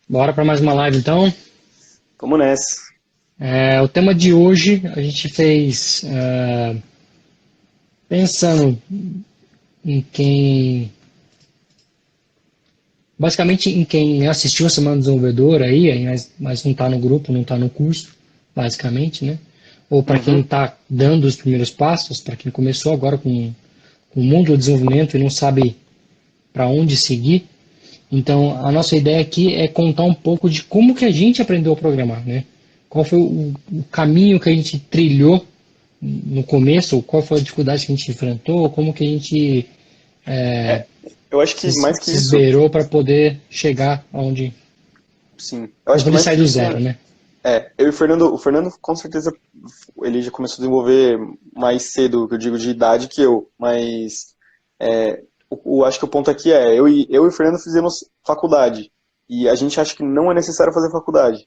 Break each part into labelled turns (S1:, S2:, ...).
S1: Bora para mais uma live então.
S2: Vamos nessa.
S1: O tema de hoje a gente fez pensando em quem, basicamente em quem assistiu a Semana do Desenvolvedor aí, mas não está no grupo, não está no curso, basicamente, né? Ou para quem
S2: Uhum.
S1: está dando os primeiros passos, para quem começou agora com o mundo do desenvolvimento e não sabe para onde seguir. Então, a nossa ideia aqui é contar um pouco de como que a gente aprendeu a programar, né? Qual foi o caminho que a gente trilhou no começo, qual foi a dificuldade que a gente enfrentou, como que a gente
S2: É, eu acho que mais que
S1: se
S2: isso,
S1: esmerou para poder chegar onde,
S2: sim. Eu
S1: para
S2: acho que
S1: poder
S2: mais
S1: sair
S2: que
S1: do
S2: isso
S1: zero, né?
S2: eu e o Fernando com certeza ele já começou a desenvolver mais cedo, que eu digo de idade que eu, mas acho que o ponto aqui é, eu e o Fernando fizemos faculdade e a gente acha que não é necessário fazer faculdade.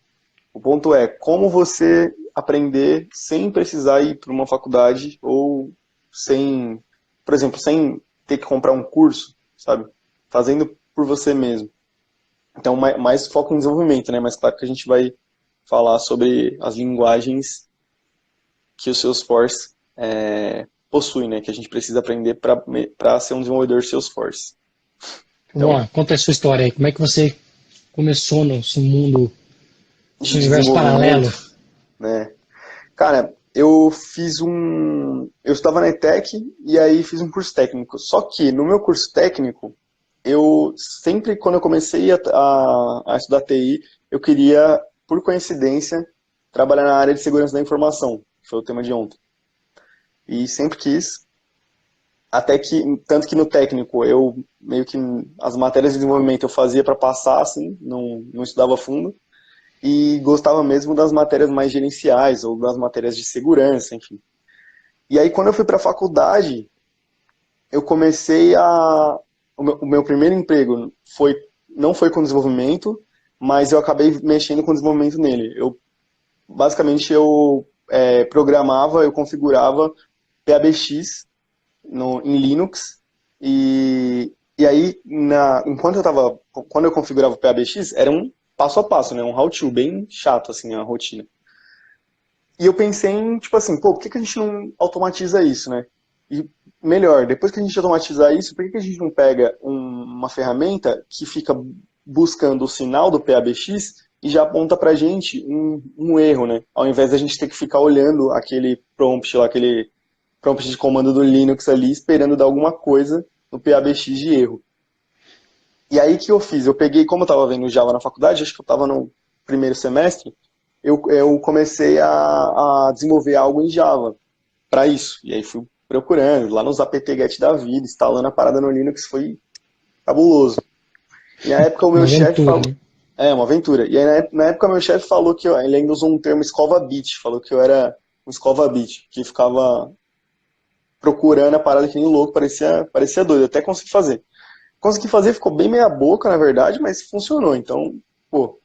S2: O ponto é como você aprender sem precisar ir para uma faculdade ou sem, por exemplo, sem ter que comprar um curso, sabe? Fazendo por você mesmo. Então, mais foco em desenvolvimento, né? Mas claro que a gente vai falar sobre as linguagens que o Salesforce possui, né? Que a gente precisa aprender para ser um desenvolvedor Salesforce.
S1: Vamos
S2: Então,
S1: lá, conta a sua história aí, como é que você começou nesse mundo, esse
S2: de
S1: universo
S2: desenvolvimento,
S1: paralelo?
S2: né? Cara, eu estava na ETEC e aí fiz um curso técnico. Só que no meu curso técnico, eu sempre, quando eu comecei a estudar TI, eu queria, por coincidência, trabalhar na área de segurança da informação, que foi o tema de ontem. E sempre quis, até que, tanto que no técnico, eu meio que as matérias de desenvolvimento eu fazia para passar, assim, não estudava a fundo. E gostava mesmo das matérias mais gerenciais ou das matérias de segurança, enfim. E aí, quando eu fui para a faculdade, eu comecei a. O meu primeiro emprego não foi com desenvolvimento, mas eu acabei mexendo com desenvolvimento nele. Basicamente, eu programava, eu configurava PABX em Linux. E aí, quando eu configurava o PABX, era um passo a passo, né? Um how-to, bem chato, assim, a rotina. E eu pensei em, tipo assim, pô, por que que a gente não automatiza isso, né? E melhor, depois que a gente automatizar isso, por que que a gente não pega uma ferramenta que fica buscando o sinal do PABX e já aponta pra gente um erro, né? Ao invés da gente ter que ficar olhando aquele prompt lá, aquele prompt de comando do Linux ali, esperando dar alguma coisa no PABX de erro. E aí que eu fiz? Eu peguei, como eu estava vendo Java na faculdade, acho que eu estava no primeiro semestre, eu comecei a desenvolver algo em Java para isso. E aí fui procurando, lá nos apt-get da vida, instalando a parada no Linux, foi cabuloso. E na época o
S1: Uma
S2: meu chefe
S1: aventura,
S2: falou.
S1: né?
S2: É, uma aventura. E aí na época meu chefe falou que ele ainda usou um termo escova bit, falou que eu era um escova bit, que ficava procurando a parada que nem louco, parecia doido, até consegui fazer. Consegui fazer, ficou bem meia boca, na verdade, mas funcionou. Então, pô.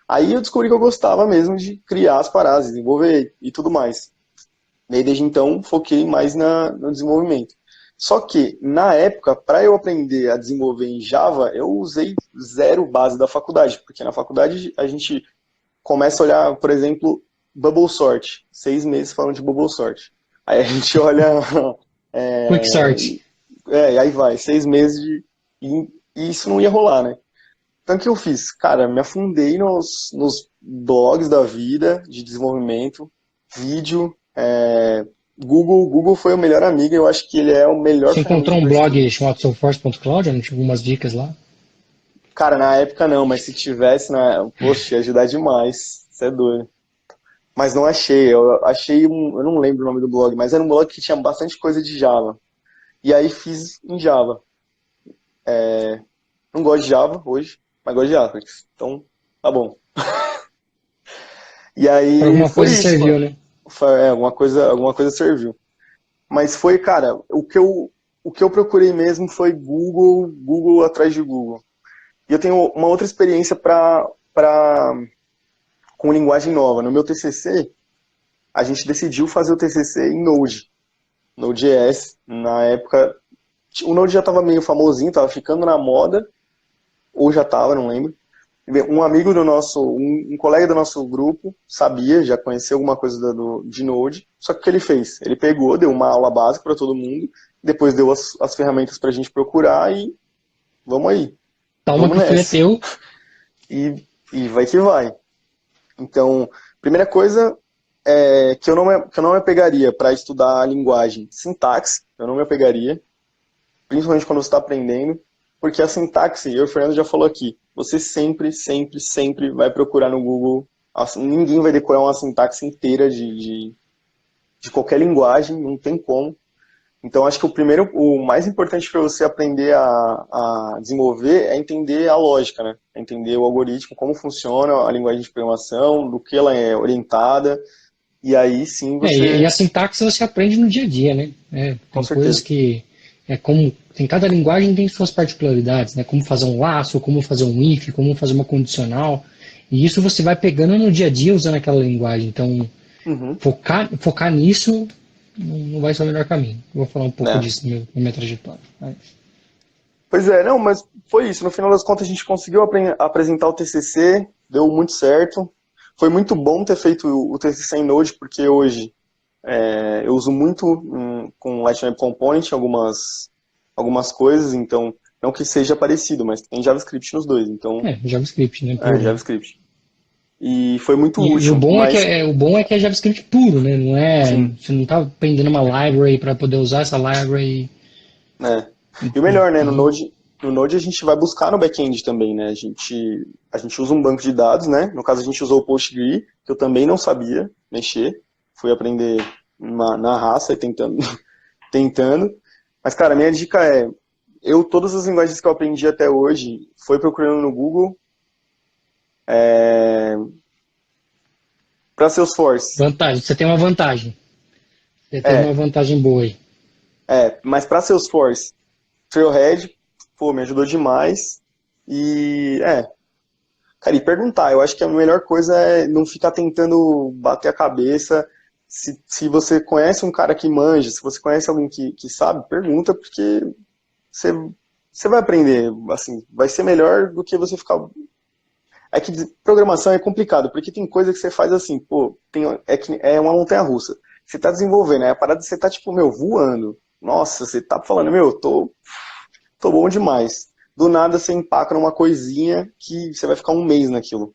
S2: Aí eu descobri que eu gostava mesmo de criar as paradas, desenvolver e tudo mais. E aí, desde então, foquei mais no desenvolvimento. Só que, na época, para eu aprender a desenvolver em Java, eu usei zero base da faculdade, porque na faculdade a gente começa a olhar, por exemplo, Bubble Sort. 6 meses falando de Bubble Sort. Aí a gente olha. É,
S1: Quicksort.
S2: e aí vai, 6 meses e isso não ia rolar, né? Então o que eu fiz? Cara, me afundei nos blogs da vida de desenvolvimento, vídeo, Google foi o melhor amigo, eu acho que ele é a melhor
S1: Você
S2: ferramenta
S1: encontrou um
S2: para isso tudo.
S1: blog chamado Soulforce.cloud, onde tinha algumas dicas lá?
S2: Cara, na época não, mas se tivesse, poxa, ia ajudar demais. Você é doido. Mas não achei, eu achei eu não lembro o nome do blog, mas era um blog que tinha bastante coisa de Java. E aí fiz em Java. Não gosto de Java hoje, mas gosto de Java. Então, tá bom. E
S1: Para
S2: aí
S1: alguma
S2: foi
S1: coisa
S2: isso,
S1: serviu,
S2: mano.
S1: né?
S2: Alguma coisa serviu. Mas foi, cara, o que eu procurei mesmo foi Google atrás de Google. E eu tenho uma outra experiência com linguagem nova. No meu TCC, a gente decidiu fazer o TCC em Node, Node.js. Na época, o Node já estava meio famosinho, estava ficando na moda, ou já estava, não lembro. Um amigo do nosso, um colega do nosso grupo sabia, já conhecia alguma coisa de Node, só que o que ele fez? Ele pegou, deu uma aula básica para todo mundo, depois deu as ferramentas para a gente procurar e vamos aí,
S1: Toma
S2: vamos
S1: que o fio é
S2: nessa.
S1: teu.
S2: E vai que vai. Então, primeira coisa é que eu não me apegaria para estudar a linguagem sintaxe, eu não me apegaria, principalmente quando você está aprendendo, porque a sintaxe, eu e o Fernando já falou aqui, você sempre, sempre, sempre vai procurar no Google, ninguém vai decorar uma sintaxe inteira de qualquer linguagem, não tem como. Então, acho que o mais importante para você aprender a desenvolver é entender a lógica, né? É entender o algoritmo, como funciona a linguagem de programação, do que ela é orientada, e aí sim
S1: E
S2: você,
S1: a sintaxe você aprende no dia a dia, né?
S2: com
S1: Tem coisas
S2: certeza.
S1: que tem cada linguagem tem suas particularidades, né? Como fazer um laço, como fazer um if, como fazer uma condicional. E isso você vai pegando no dia a dia usando aquela linguagem. Então,
S2: Uhum.
S1: focar nisso não vai ser o melhor caminho. Eu vou falar um pouco
S2: É.
S1: disso na minha trajetória.
S2: Pois é, não, mas foi isso. No final das contas, a gente conseguiu apresentar o TCC, deu muito certo. Foi muito bom ter feito o TCC em Node, porque hoje eu uso muito com Lightning Component algumas coisas, então, não que seja parecido, mas tem JavaScript nos dois, então,
S1: JavaScript, né? Puro, né?
S2: JavaScript. E foi muito
S1: E
S2: útil, mas,
S1: o bom é que é JavaScript puro, né? Não é,
S2: sim,
S1: você não está pendendo uma library para poder usar essa library.
S2: né. E o melhor, né,
S1: Então,
S2: no Node a gente vai buscar no back-end também, né, a gente usa um banco de dados, né, no caso a gente usou o PostgreSQL, que eu também não sabia mexer, fui aprender na raça e tentando, tentando. Mas, cara, minha dica é, todas as linguagens que eu aprendi até hoje, foi procurando no Google, para Salesforce.
S1: vantagem, você tem uma vantagem. Você tem uma
S2: É,
S1: vantagem boa aí.
S2: mas para Salesforce, Trailhead, pô, me ajudou demais. E, cara, e perguntar, eu acho que a melhor coisa é não ficar tentando bater a cabeça. Se você conhece um cara que manja, se você conhece alguém que sabe, pergunta, porque você, você vai aprender, assim, vai ser melhor do que você ficar. É que programação é complicado, porque tem coisa que você faz assim, pô, é uma montanha-russa. Você tá desenvolvendo, aí a parada você tá, tipo, meu, voando. Nossa, você tá falando, meu, tô bom demais. Do nada você empaca numa coisinha que você vai ficar um mês naquilo.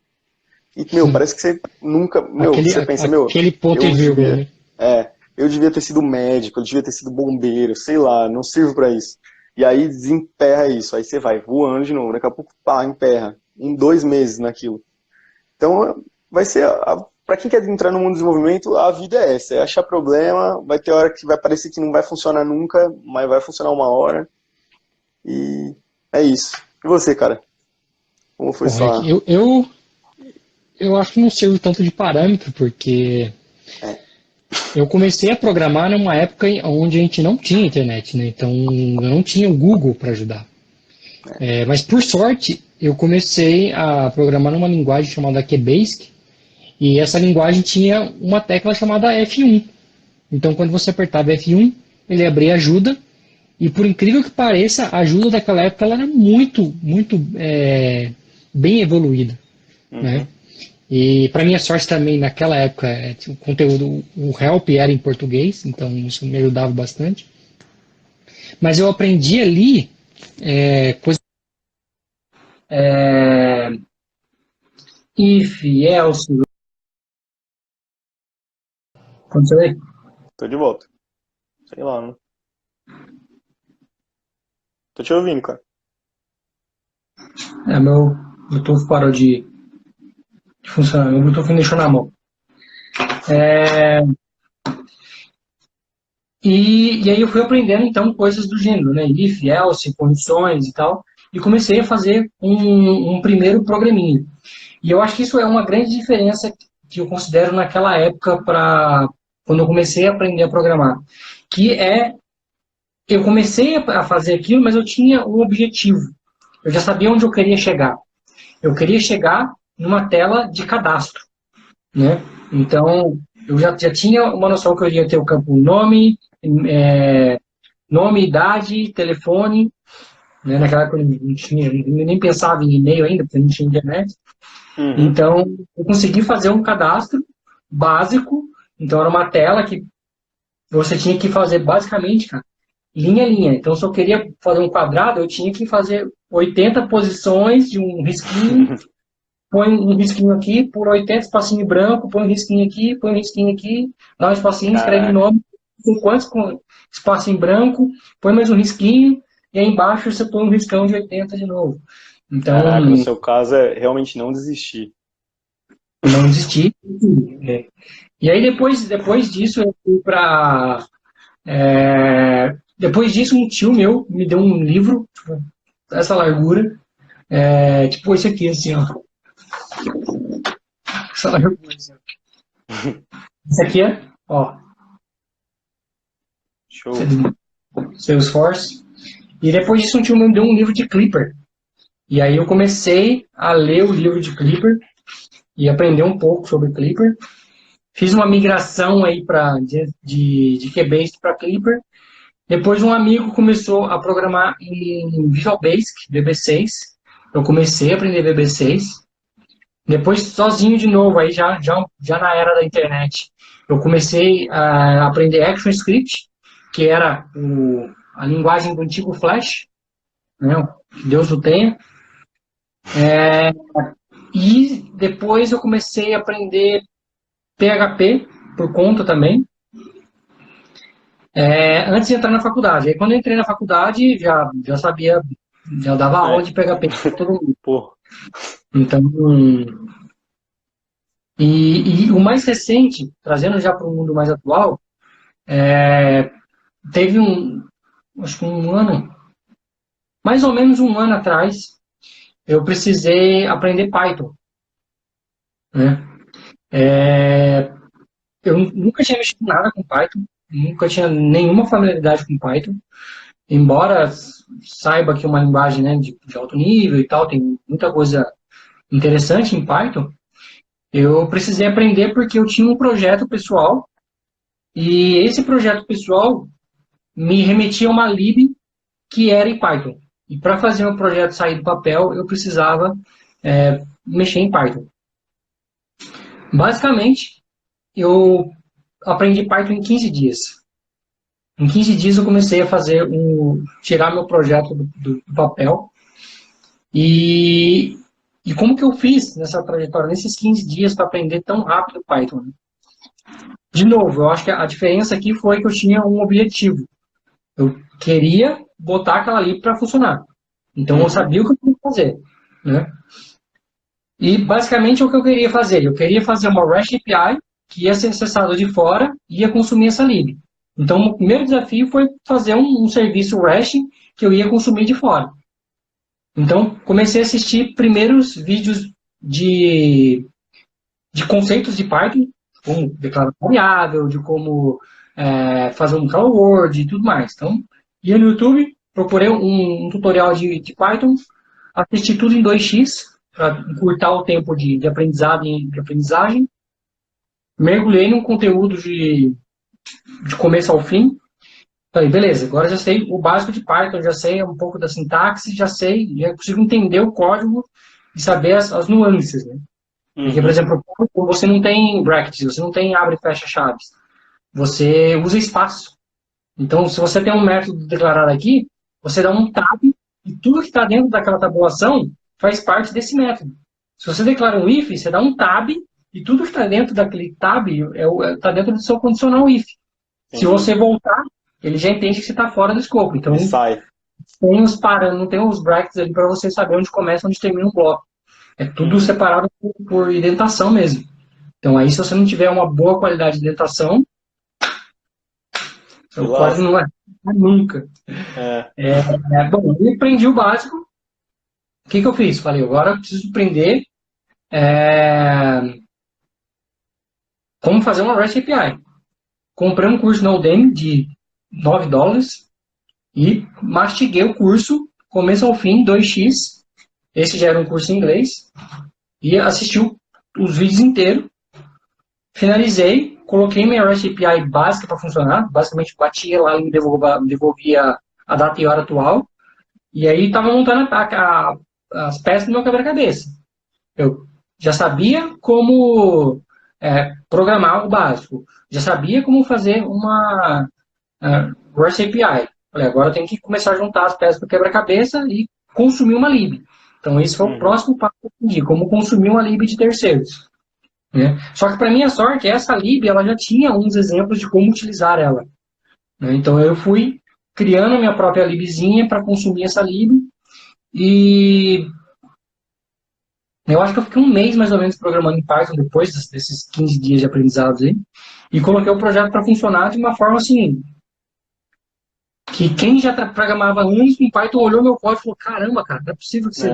S2: E, meu, parece que você nunca. Meu, você pensa, meu,
S1: Aquele ponto e
S2: eu
S1: vírgula,
S2: devia.
S1: né?
S2: Eu devia ter sido médico, eu devia ter sido bombeiro, sei lá, não sirvo pra isso. E aí desemperra isso, aí você vai voando de novo, daqui a pouco, pá, emperra. Em 2 meses naquilo. Então, vai ser. Pra quem quer entrar no mundo do desenvolvimento, a vida é essa: é achar problema, vai ter hora que vai parecer que não vai funcionar nunca, mas vai funcionar uma hora. E é isso. E você, cara? Como foi
S1: Bom, é que
S2: sua.
S1: eu acho que não sirvo tanto de parâmetro, porque
S2: É,
S1: eu comecei a programar numa época onde a gente não tinha internet, né? Então eu não tinha o Google para ajudar. Mas por sorte, eu comecei a programar numa linguagem chamada QBasic, e essa linguagem tinha uma tecla chamada F1. Então quando você apertava F1, ele abria ajuda, e por incrível que pareça, a ajuda daquela época ela era muito bem evoluída, né?
S2: uhum,
S1: E para minha sorte também, naquela época, o conteúdo, o help era em português, então isso me ajudava bastante. Mas eu aprendi ali coisas. If, else, aconteceu aí?
S2: tô de volta. Sei lá, né? Tô te ouvindo, cara.
S1: Meu Bluetooth parou de funcionar, meu Bluetooth me deixou na mão. E aí eu fui aprendendo então coisas do gênero, né? If, else, condições e tal, e comecei a fazer um primeiro programinha. E eu acho que isso é uma grande diferença que eu considero naquela época para quando eu comecei a aprender a programar, que é eu comecei a fazer aquilo, mas eu tinha um objetivo. Eu já sabia onde eu queria chegar. Eu queria chegar numa tela de cadastro, né? Então eu já tinha uma noção que eu iria ter o campo nome, nome, idade, telefone, né? Naquela época eu não tinha, nem pensava em e-mail ainda, porque não tinha internet.
S2: Uhum.
S1: Então, eu consegui fazer um cadastro básico. Então, era uma tela que você tinha que fazer basicamente, cara, linha a linha. Então, se eu queria fazer um quadrado, eu tinha que fazer 80 posições de um risquinho, põe um risquinho aqui, por 80 espacinho branco, põe um risquinho aqui, põe um risquinho aqui, dá um espacinho, escreve o
S2: Caraca.
S1: nome, com quantos com espaço em branco, põe mais um risquinho, e aí embaixo você põe um riscão de 80 de novo. Então,
S2: Caraca, no seu caso é realmente não desistir.
S1: não desisti. É. E aí, depois disso, eu fui para. Depois disso, um tio meu me deu um livro, tipo, essa largura, tipo esse aqui, assim, ó. Essa largura, assim, ó. Esse aqui é, ó,
S2: Show.
S1: Salesforce. E depois disso, um tio meu me deu um livro de Clipper. E aí eu comecei a ler o livro de Clipper e aprender um pouco sobre Clipper. Fiz uma migração aí de QBase para Clipper. Depois um amigo começou a programar em Visual Basic, VB6. Eu comecei a aprender VB6. Depois sozinho de novo, aí já na era da internet. Eu comecei a aprender ActionScript, que era a linguagem do antigo Flash, né? Que Deus o tenha. E depois eu comecei a aprender PHP por conta também. Antes de entrar na faculdade. Aí quando eu entrei na faculdade, já sabia, já dava aula
S2: É.
S1: de PHP para todo mundo.
S2: Pô,
S1: Então, e o mais recente, trazendo já para o mundo mais atual, teve acho que um ano, mais ou menos um ano atrás, eu precisei aprender Python, né? Eu nunca tinha mexido nada com Python, nunca tinha nenhuma familiaridade com Python, embora saiba que é uma linguagem, né, de alto nível e tal, tem muita coisa interessante em Python. Eu precisei aprender porque eu tinha um projeto pessoal e esse projeto pessoal me remetia a uma lib que era em Python. E para fazer o projeto sair do papel, eu precisava mexer em Python. Basicamente, eu aprendi Python em 15 dias. Em 15 dias eu comecei a tirar meu projeto do papel. E como que eu fiz nessa trajetória, nesses 15 dias, para aprender tão rápido Python? Né? De novo, eu acho que a diferença aqui foi que eu tinha um objetivo. Eu queria botar aquela lib para funcionar. Então eu sabia o que eu tinha que fazer. Né? E basicamente o que eu queria fazer? Eu queria fazer uma REST API que ia ser acessada de fora e ia consumir essa lib. Então o primeiro desafio foi fazer um serviço REST que eu ia consumir de fora. Então comecei a assistir primeiros vídeos de conceitos de Python, como declarar variável, de como fazer um hello world e tudo mais. Então, ia no YouTube, procurei um tutorial de Python, assisti tudo em 2x, para encurtar o tempo de aprendizado e de aprendizagem. Mergulhei num conteúdo de começo ao fim. Falei, beleza, agora já sei o básico de Python, já sei um pouco da sintaxe, já consigo entender o código e saber as nuances, né? Porque, por exemplo, você não tem brackets, você não tem abre e fecha chaves. Você usa espaço. Então, se você tem um método declarado aqui, você dá um tab e tudo que está dentro daquela tabulação faz parte desse método. Se você declara um if, você dá um tab e tudo que está dentro daquele tab está dentro do seu condicional if. Se você voltar, ele já entende que você está fora do escopo. Então, tem os parâmetros, não tem os brackets ali para você saber onde começa e onde termina um bloco. É tudo separado por indentação mesmo. Então, aí, se você não tiver uma boa qualidade de indentação, o código não vai nunca. Bom, eu aprendi o básico. O que eu fiz? Falei, agora eu preciso aprender como fazer uma REST API. Comprei um curso na Udemy de $9 e mastiguei o curso, começo ao fim, 2x. Esse já era um curso em inglês. E assisti os vídeos inteiros. Finalizei, coloquei minha REST API básica para funcionar. Basicamente, batia lá e me devolvia a data e hora atual. E aí estava montando as peças do meu quebra-cabeça. Eu já sabia como programar o básico, já sabia como fazer uma REST API. Falei, agora eu tenho que começar a juntar as peças do quebra-cabeça e consumir uma lib. Então esse foi o próximo passo que eu aprendi, como consumir uma lib de terceiros. Né? Só que para minha sorte, essa lib ela já tinha uns exemplos de como utilizar ela. Né? Então eu fui criando a minha própria libzinha para consumir essa lib e eu acho que eu fiquei um mês mais ou menos programando em Python depois desses 15 dias de aprendizados aí e coloquei o projeto para funcionar de uma forma assim que quem já programava anos em Python olhou meu código e falou, caramba, cara, não é possível que você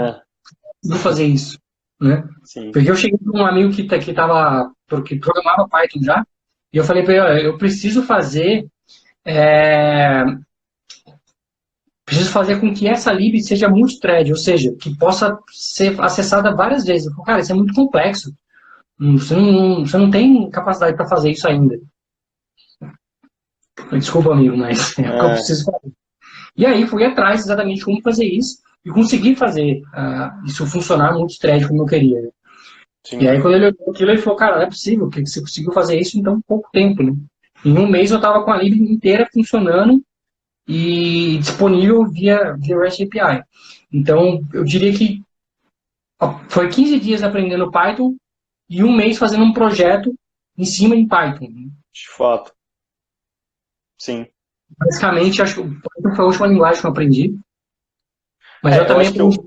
S1: conseguiu fazer isso. Né?
S2: Sim.
S1: Porque eu cheguei para um amigo que programava Python já e eu falei para ele, olha, eu preciso fazer com que essa lib seja multithread, ou seja, que possa ser acessada várias vezes. Eu falei, cara, isso é muito complexo. Você não tem capacidade para fazer isso ainda. Desculpa, amigo, mas é o que eu preciso fazer. E aí fui atrás exatamente de como fazer isso e consegui fazer isso funcionar multithread como eu queria. Sim. E aí quando ele olhou aquilo, ele falou, cara, não é possível que você conseguiu fazer isso em tão pouco tempo, né? Em um mês eu estava com a lib inteira funcionando e disponível via REST API. Então, eu diria que foi 15 dias aprendendo Python e um mês fazendo um projeto em cima de Python.
S2: De fato. Sim.
S1: Basicamente, acho que o Python foi a última linguagem que eu aprendi. Mas eu também aprendi.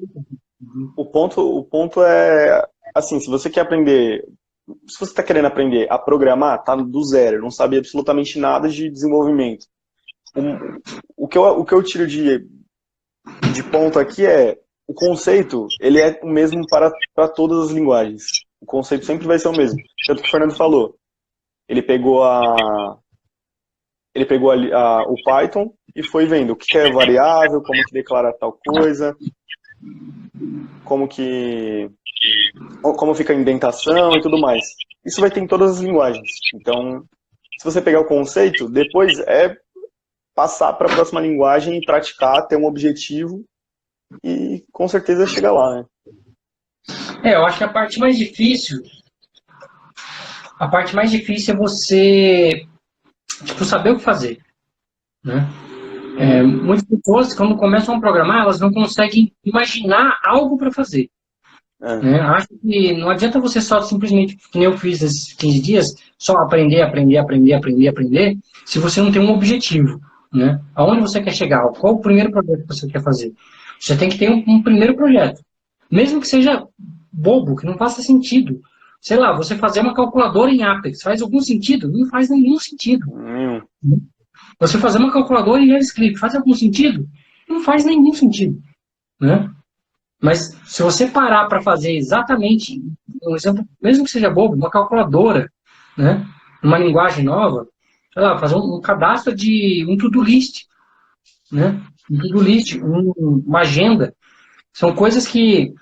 S2: O ponto é, assim, se você quer aprender, se você está querendo aprender a programar, tá do zero, não sabe absolutamente nada de desenvolvimento. O que eu tiro de ponto aqui é o conceito, ele é o mesmo para todas as linguagens. O conceito sempre vai ser o mesmo. Tanto que o Fernando falou. Ele pegou o Python e foi vendo o que é variável, como que declara tal coisa, como fica a indentação e tudo mais. Isso vai ter em todas as linguagens. Então, se você pegar o conceito, depois é passar para a próxima linguagem e praticar, ter um objetivo e com certeza chegar lá, né?
S1: Eu acho que a parte mais difícil é você saber o que fazer, né? Muitas pessoas, quando começam a programar, elas não conseguem imaginar algo para fazer. Né? Acho que não adianta você só simplesmente, que nem eu fiz nesses 15 dias, só aprender, se você não tem um objetivo. Né? Aonde você quer chegar? Qual o primeiro projeto que você quer fazer? Você tem que ter um primeiro projeto. Mesmo que seja bobo, que não faça sentido. Sei lá, você fazer uma calculadora em Apex, faz algum sentido? Não faz nenhum sentido. Você fazer uma calculadora em JavaScript, faz algum sentido? Não faz nenhum sentido. Né? Mas se você parar para fazer exatamente, um exemplo, mesmo que seja bobo, uma calculadora, né? Uma linguagem nova, sei lá, fazer um cadastro de um to-do list, né? Um to-do list, uma agenda. São coisas que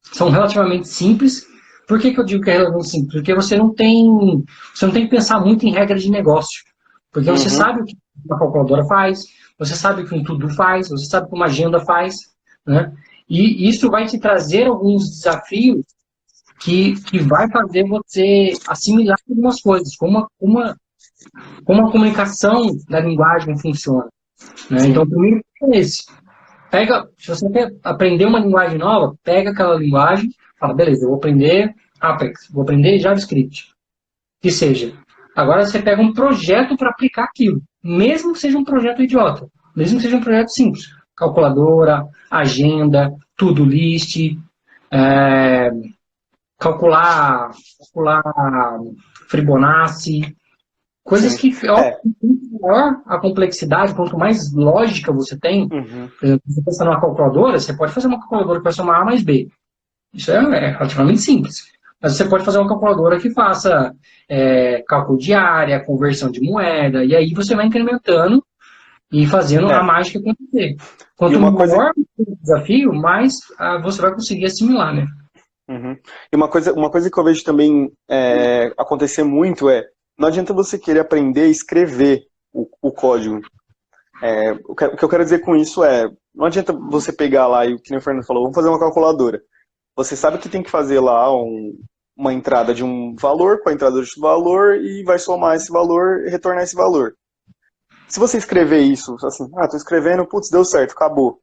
S1: são relativamente simples. Por que eu digo que é relativamente simples? Porque você não tem que pensar muito em regra de negócio. Porque você sabe o que uma calculadora faz, você sabe o que um to-do faz, você sabe o que uma agenda faz, né? E isso vai te trazer alguns desafios que vai fazer você assimilar algumas coisas, como a comunicação da linguagem funciona. Né? Então, o primeiro é esse. Se você quer aprender uma linguagem nova, pega aquela linguagem, fala, beleza, eu vou aprender Apex, vou aprender JavaScript. Que seja. Agora você pega um projeto para aplicar aquilo, mesmo que seja um projeto idiota, mesmo que seja um projeto simples. Calculadora, agenda, to-do list, calcular Fibonacci, coisas que quanto maior a complexidade, quanto mais lógica você tem, por exemplo, você pensa numa calculadora, você pode fazer uma calculadora que vai somar A mais B. Isso é relativamente simples. Mas você pode fazer uma calculadora que faça cálculo de área, conversão de moeda, e aí você vai incrementando e fazendo a mágica acontecer. Quanto maior o desafio, mais você vai conseguir assimilar, né?
S2: E uma coisa que eu vejo também acontecer muito não adianta você querer aprender a escrever o código. O que eu quero dizer com isso não adianta você pegar lá e o que nem o Fernando falou, vamos fazer uma calculadora. Você sabe que tem que fazer lá uma entrada de um valor com a entrada de outro valor e vai somar esse valor e retornar esse valor. Se você escrever isso, assim, tô escrevendo, putz, deu certo, acabou.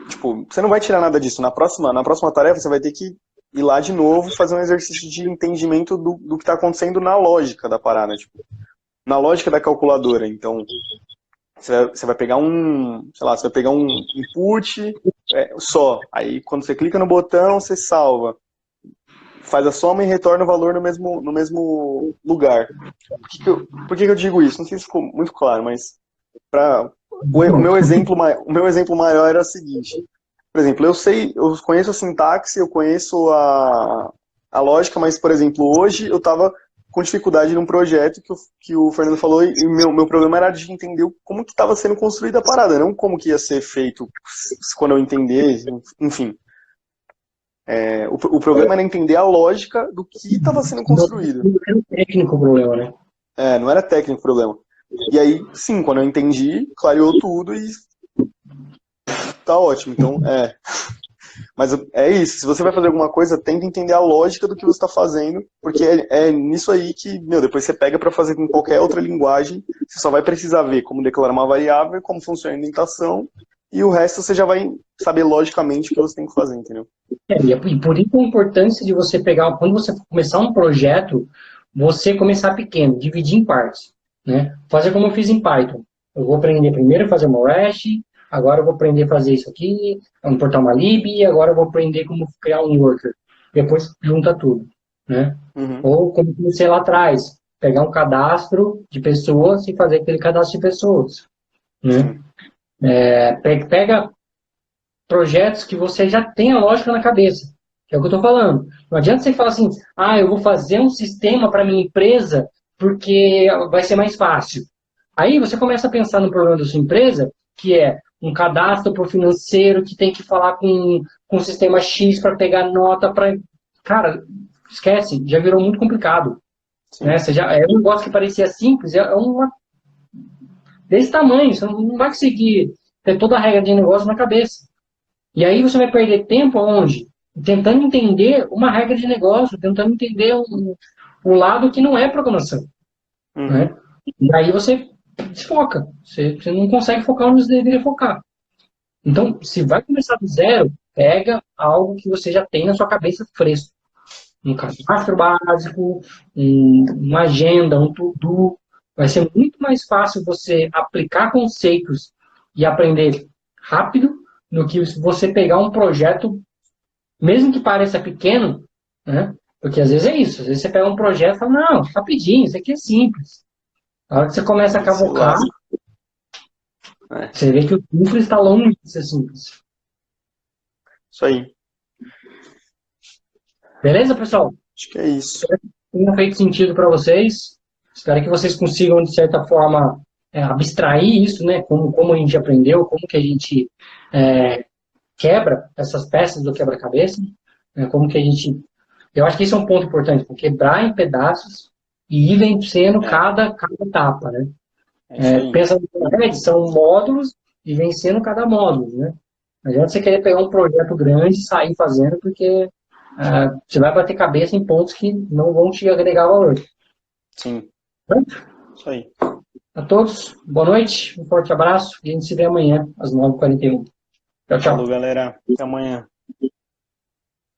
S2: Tipo, você não vai tirar nada disso. Na próxima tarefa, você vai ter que ir lá de novo e fazer um exercício de entendimento do que está acontecendo na lógica da parada, tipo, na lógica da calculadora. Então, você vai pegar você vai pegar um input só. Aí, quando você clica no botão, você salva. Faz a soma e retorna o valor no mesmo lugar. Por que eu digo isso? Não sei se ficou muito claro, mas o meu exemplo maior era o seguinte. Por exemplo, eu conheço a sintaxe, eu conheço a lógica, mas, por exemplo, hoje eu estava com dificuldade num projeto que o Fernando falou e meu problema era de entender como que estava sendo construída a parada, não como que ia ser feito quando eu entender, enfim. O problema era entender a lógica do que estava sendo construído.
S3: Não era técnico o problema, né?
S2: Não era técnico o problema. E aí, sim, quando eu entendi, clareou tudo e tá ótimo. Então, Mas é isso, se você vai fazer alguma coisa, tenta entender a lógica do que você está fazendo, porque é nisso aí que, depois você pega para fazer com qualquer outra linguagem, você só vai precisar ver como declarar uma variável, como funciona a indentação, e o resto você já vai saber logicamente o que você tem que fazer, entendeu?
S3: E por isso a importância de você pegar, quando você começar um projeto, você começar pequeno, dividir em partes, né? Fazer como eu fiz em Python. Eu vou aprender primeiro a fazer uma REST, agora eu vou aprender a fazer isso aqui, importar uma lib, agora eu vou aprender como criar um worker. Depois junta tudo, né?
S2: Uhum.
S3: Ou como comecei lá atrás, pegar um cadastro de pessoas e fazer aquele cadastro de pessoas, né? Pega projetos que você já tem a lógica na cabeça, que é o que eu estou falando. Não adianta você falar assim, eu vou fazer um sistema para minha empresa porque vai ser mais fácil. Aí você começa a pensar no problema da sua empresa, que é um cadastro para o financeiro que tem que falar com o sistema X para pegar nota para... Cara, esquece, já virou muito complicado. Né? É um negócio que parecia simples, é uma desse tamanho, você não vai conseguir ter toda a regra de negócio na cabeça. E aí você vai perder tempo aonde? Tentando entender uma regra de negócio, tentando entender um lado que não é programação.
S2: Uhum.
S3: Né? E aí você desfoca. Você não consegue focar onde você deveria focar. Então, se vai começar do zero, pega algo que você já tem na sua cabeça fresco. Um cadastro básico, uma agenda, um to-do. Vai ser muito mais fácil você aplicar conceitos e aprender rápido do que você pegar um projeto, mesmo que pareça pequeno, né? Porque às vezes é isso. Às vezes você pega um projeto e fala, não, rapidinho, isso aqui é simples. A hora que você começa a cavocar, você vê que o simples está longe de ser simples.
S2: Isso aí.
S3: Beleza, pessoal?
S2: Acho que é isso.
S3: Espero que tenha feito sentido para vocês. Espero que vocês consigam, de certa forma, abstrair isso, né? Como a gente aprendeu, como que a gente quebra essas peças do quebra-cabeça, né? Como que a gente... Eu acho que esse é um ponto importante, quebrar em pedaços e ir vencendo cada etapa, né? Pensa no são módulos e vencendo cada módulo, né? Não adianta você querer pegar um projeto grande e sair fazendo, porque você vai bater cabeça em pontos que não vão te agregar valor.
S2: Sim. Isso aí.
S3: A todos, boa noite, um forte abraço e a gente se vê amanhã, às 9h41. Tchau, tchau.
S2: Falou, galera. Até amanhã.